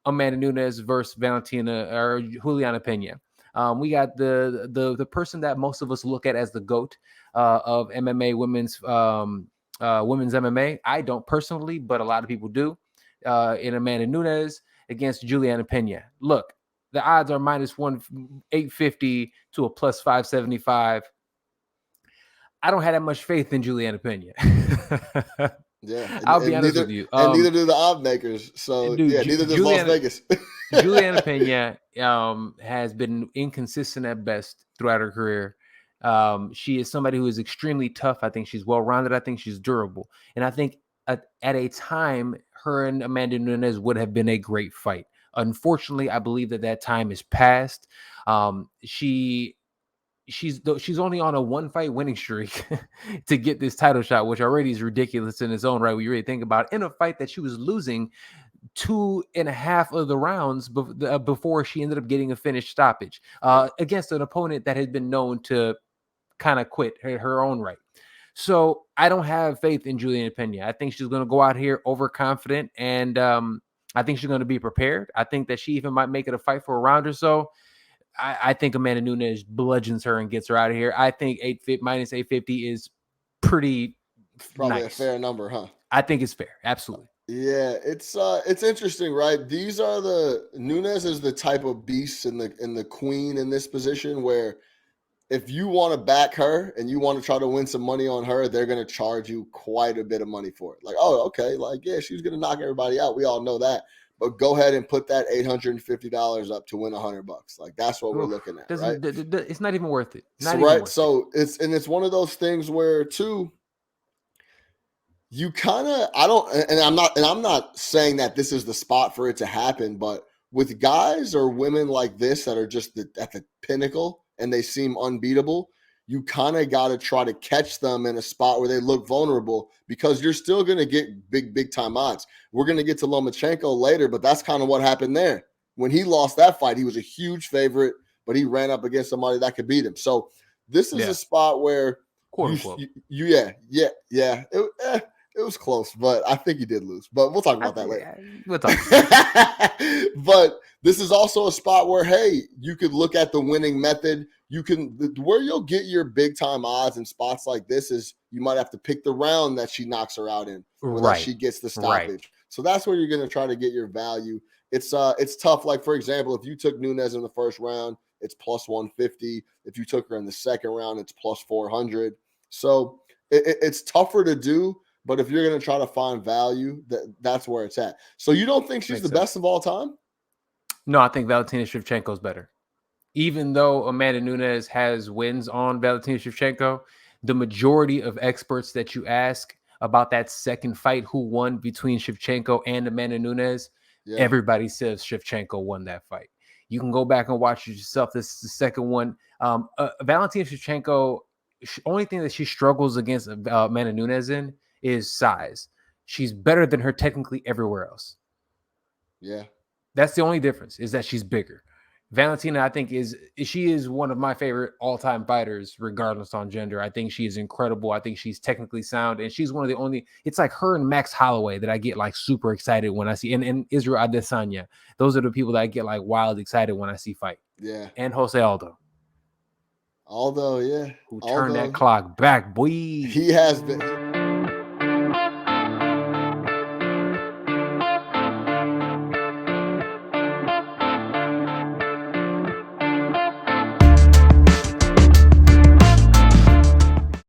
Amanda Nunes versus Valentina or Julianna Pena. We got the person that most of us look at as the GOAT of MMA women's MMA. I don't personally, but a lot of people do. In Amanda Nunes against Julianna Pena. Look, the odds are minus 850 to a plus 575. I don't have that much faith in Julianna Pena. Yeah, I'll be honest with you. Neither do the odd makers. So Dude, yeah, neither does Las Vegas. Julianna Pena has been inconsistent at best throughout her career. She is somebody who is extremely tough. I think she's well-rounded. I think she's durable. And I think at a time, her and Amanda Nunes would have been a great fight. Unfortunately, I believe that time is past. She's only on a one fight winning streak to get this title shot, which already is ridiculous in its own right. When you really think about it, in a fight that she was losing 2.5 of the rounds before she ended up getting a finished stoppage against an opponent that had been known to kind of quit her own right. So I don't have faith in Julianna Pena. I think she's going to go out here overconfident, and I think she's going to be prepared. I think that she even might make it a fight for a round or so. I think Amanda Nunes bludgeons her and gets her out of here. I think minus 850 is pretty probably nice. A fair number, huh? I think it's fair. Absolutely. Yeah, it's interesting, right? These are Nunes is the type of beast and the queen in this position where if you want to back her and you want to try to win some money on her, they're going to charge you quite a bit of money for it. Like, oh, okay, like, yeah, she's going to knock everybody out. We all know that. But go ahead and put that $850 up to win $100. Like, that's what we're looking at, right? It's not even worth it. It's one of those things where, too, you kind of, I'm not saying that this is the spot for it to happen, but with guys or women like this that are just at the pinnacle and they seem unbeatable, you kind of got to try to catch them in a spot where they look vulnerable because you're still going to get big time odds. We're going to get to Lomachenko later, but that's kind of what happened there. When he lost that fight, he was a huge favorite, but he ran up against somebody that could beat him. So this is a spot where it was close, but I think he did lose. But we'll talk about that later. We'll talk. But this is also a spot where, hey, you could look at the winning method. Where you'll get your big time odds in spots like this is you might have to pick the round that she knocks her out in, or that she gets the stoppage. Right. So that's where you're going to try to get your value. It's tough. Like, for example, if you took Nunes in the first round, it's plus 150. If you took her in the second round, it's plus 400. So it's tougher to do. But if you're going to try to find value, that's where it's at. So you don't think she's the best of all time? No, I think Valentina Shevchenko is better. Even though Amanda Nunes has wins on Valentina Shevchenko, the majority of experts that you ask about that second fight, who won between Shevchenko and Amanda Nunes, everybody says Shevchenko won that fight. You can go back and watch it yourself. This is the second one. Valentina Shevchenko, only thing that she struggles against Amanda Nunes in is size. She's better than her technically everywhere else. Yeah. That's the only difference, is that she's bigger. Valentina, I think, is one of my favorite all-time fighters, regardless on gender. I think she is incredible. I think she's technically sound, and she's one of the only. It's like her and Max Holloway that I get like super excited when I see, and Israel Adesanya. Those are the people that I get like wild excited when I see fight. Yeah. And Jose Aldo. Aldo, yeah. Who turned that clock back, boy. He has been.